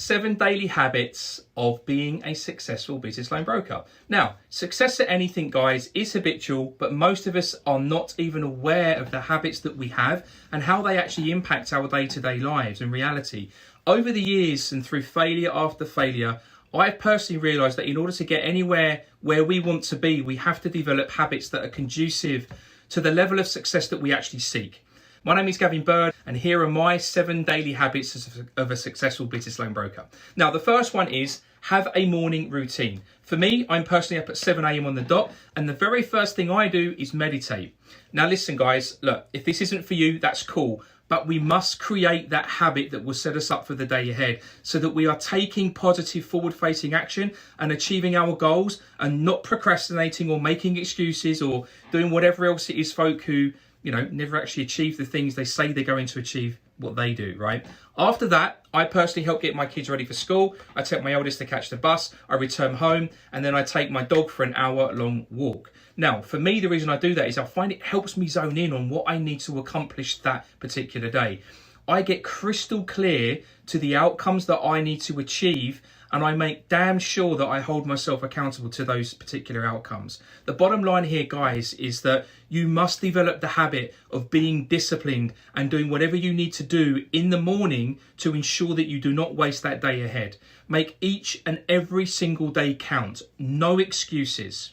7 daily habits of being a successful business loan broker. Now, success at anything, guys, is habitual, but most of us are not even aware of the habits that we have and how they actually impact our day-to-day lives in reality. Over the years and through failure after failure, I've personally realised that in order to get anywhere where we want to be, we have to develop habits that are conducive to the level of success that we actually seek. My name is Gavin Bird, and here are my 7 daily habits of a successful business loan broker. Now, the first one is have a morning routine. For me, I'm personally up at 7 a.m. on the dot, and the very first thing I do is meditate. Now, listen, guys, look, if this isn't for you, that's cool. But we must create that habit that will set us up for the day ahead so that we are taking positive forward-facing action and achieving our goals and not procrastinating or making excuses or doing whatever else it is folk who, never actually achieve the things they say they're going to achieve what they do, right? After that, I personally help get my kids ready for school. I take my eldest to catch the bus, I return home, and then I take my dog for an hour-long walk. Now, for me, the reason I do that is I find it helps me zone in on what I need to accomplish that particular day. I get crystal clear to the outcomes that I need to achieve, and I make damn sure that I hold myself accountable to those particular outcomes. The bottom line here, guys, is that you must develop the habit of being disciplined and doing whatever you need to do in the morning to ensure that you do not waste that day ahead. Make each and every single day count. No excuses.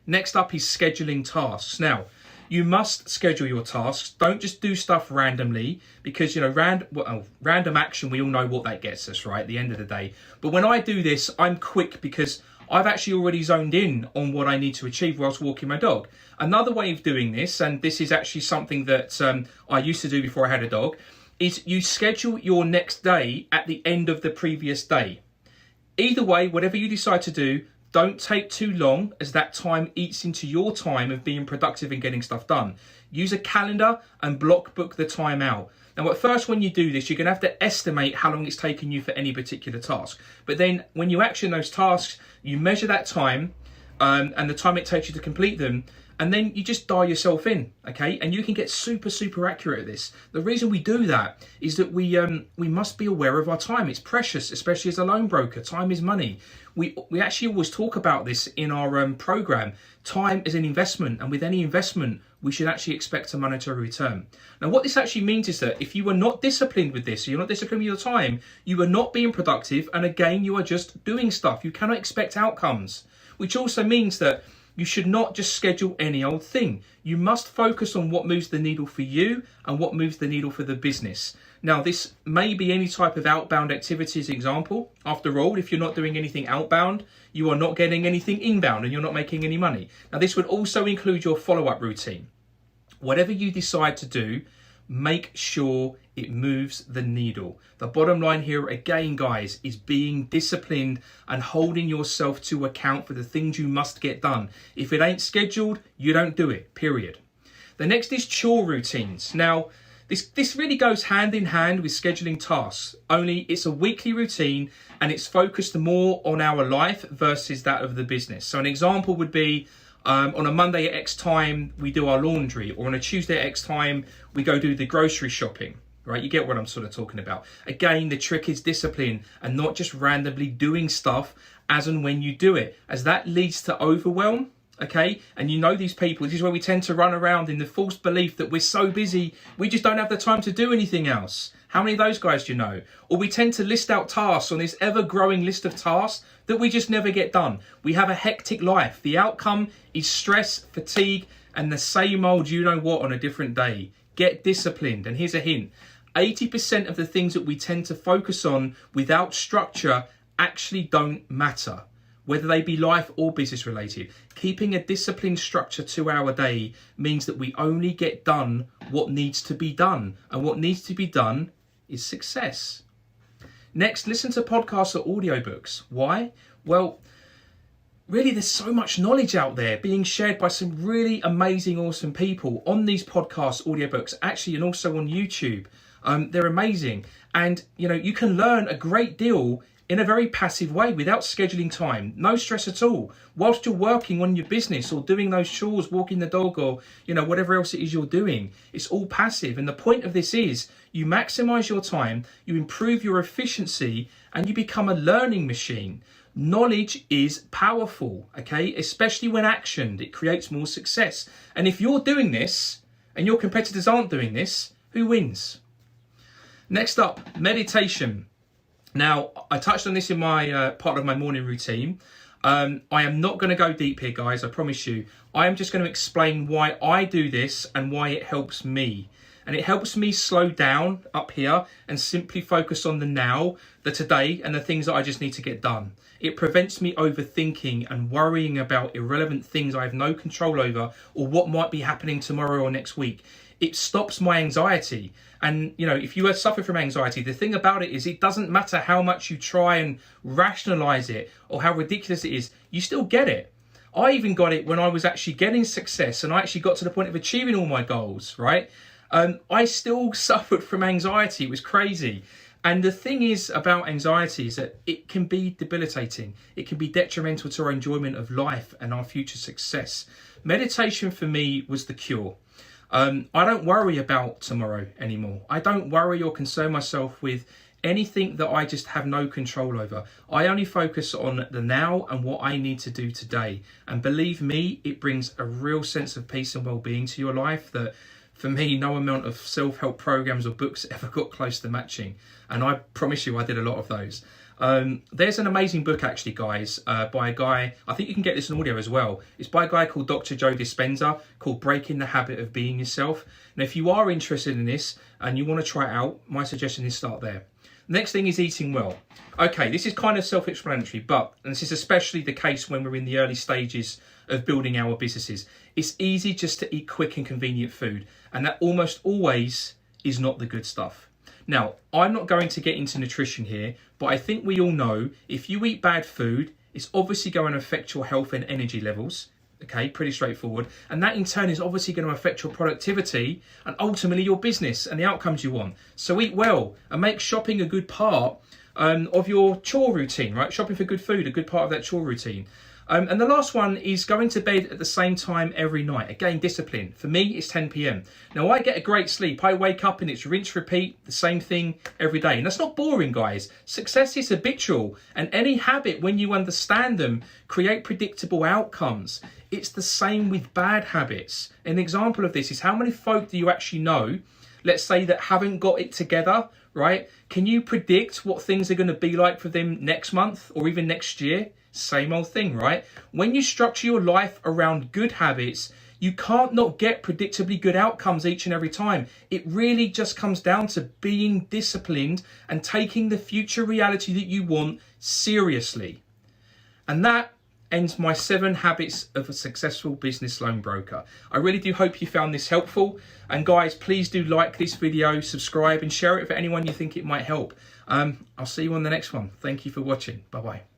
Next up is scheduling tasks. Now, you must schedule your tasks. Don't just do stuff randomly because, random action, we all know what that gets us, right, at the end of the day. But when I do this, I'm quick because I've actually already zoned in on what I need to achieve whilst walking my dog. Another way of doing this, and this is actually something that I used to do before I had a dog, is you schedule your next day at the end of the previous day. Either way, whatever you decide to do, don't take too long as that time eats into your time of being productive and getting stuff done. Use a calendar and block book the time out. Now, at first, when you do this, you're going to have to estimate how long it's taken you for any particular task. But then when you action those tasks, you measure that time and the time it takes you to complete them. And then you just dial yourself in, okay? And you can get super, super accurate at this. The reason we do that is that we must be aware of our time. It's precious, especially as a loan broker. Time is money. We actually always talk about this in our program. Time is an investment, and with any investment, we should actually expect a monetary return. Now, what this actually means is that if you are not disciplined with this, so you're not disciplined with your time, you are not being productive, and again, you are just doing stuff. You cannot expect outcomes, which also means that you should not just schedule any old thing. You must focus on what moves the needle for you and what moves the needle for the business. Now, this may be any type of outbound activity as an example. After all, if you're not doing anything outbound, you are not getting anything inbound and you're not making any money. Now, this would also include your follow-up routine. Whatever you decide to do, make sure it moves the needle. The bottom line here, again, guys, is being disciplined and holding yourself to account for the things you must get done. If it ain't scheduled, you don't do it, period. The next is chore routines. Now, this really goes hand in hand with scheduling tasks, only it's a weekly routine and it's focused more on our life versus that of the business. So an example would be, on a Monday at X time, we do our laundry, or on a Tuesday at X time, we go do the grocery shopping, right? You get what I'm sort of talking about. Again, the trick is discipline and not just randomly doing stuff as and when you do it, as that leads to overwhelm, okay? And these people, this is where we tend to run around in the false belief that we're so busy, we just don't have the time to do anything else. How many of those guys do you know? Or we tend to list out tasks on this ever-growing list of tasks that we just never get done. We have a hectic life. The outcome is stress, fatigue, and the same old you-know-what on a different day. Get disciplined. And here's a hint. 80% of the things that we tend to focus on without structure actually don't matter, whether they be life or business related. Keeping a disciplined structure to our day means that we only get done what needs to be done. And what needs to be done is success. Next, listen to podcasts or audiobooks. Why? Well, really, there's so much knowledge out there being shared by some really amazing, awesome people on these podcasts, audiobooks, actually, and also on YouTube. They're amazing. And, you can learn a great deal in a very passive way without scheduling time, no stress at all, whilst you're working on your business or doing those chores, walking the dog, or whatever else it is you're doing. It's all passive. And the point of this is you maximize your time, you improve your efficiency, and you become a learning machine. Knowledge is powerful, okay? Especially when actioned, it creates more success. And if you're doing this and your competitors aren't doing this, who wins? Next up, meditation. Now, I touched on this in my part of my morning routine. I am not going to go deep here, guys, I promise you. I am just going to explain why I do this and why it helps me. And it helps me slow down up here and simply focus on the now, the today, and the things that I just need to get done. It prevents me overthinking and worrying about irrelevant things I have no control over, or what might be happening tomorrow or next week. It stops my anxiety. And, if you suffer from anxiety, the thing about it is it doesn't matter how much you try and rationalize it or how ridiculous it is, you still get it. I even got it when I was actually getting success and I actually got to the point of achieving all my goals, right? I still suffered from anxiety. It was crazy. And the thing is about anxiety is that it can be debilitating. It can be detrimental to our enjoyment of life and our future success. Meditation for me was the cure. I don't worry about tomorrow anymore. I don't worry or concern myself with anything that I just have no control over. I only focus on the now and what I need to do today. And believe me, it brings a real sense of peace and well-being to your life that, for me, no amount of self-help programs or books ever got close to matching. And I promise you, I did a lot of those. There's an amazing book, actually, guys, by a guy, I think you can get this in audio as well. It's by a guy called Dr. Joe Dispenza, called Breaking the Habit of Being Yourself. And if you are interested in this and you want to try it out, my suggestion is start there. Next thing is eating well. Okay, this is kind of self-explanatory, and this is especially the case when we're in the early stages of building our businesses. It's easy just to eat quick and convenient food, and that almost always is not the good stuff. Now, I'm not going to get into nutrition here, but I think we all know if you eat bad food, it's obviously going to affect your health and energy levels. Okay, pretty straightforward. And that in turn is obviously going to affect your productivity and ultimately your business and the outcomes you want. So eat well and make shopping a good part of your chore routine, right? Shopping for good food, a good part of that chore routine. And the last one is going to bed at the same time every night. Again, discipline. For me, it's 10 p.m. Now, I get a great sleep. I wake up and it's rinse, repeat, the same thing every day. And that's not boring, guys. Success is habitual. And any habit, when you understand them, create predictable outcomes. It's the same with bad habits. An example of this is how many folk do you actually know, let's say, that haven't got it together, right? Can you predict what things are going to be like for them next month or even next year? Same old thing, right? When you structure your life around good habits, you can't not get predictably good outcomes each and every time. It really just comes down to being disciplined and taking the future reality that you want seriously. And that ends my 7 habits of a successful business loan broker. I really do hope you found this helpful. And guys, please do like this video, subscribe and share it for anyone you think it might help. I'll see you on the next one. Thank you for watching. Bye-bye.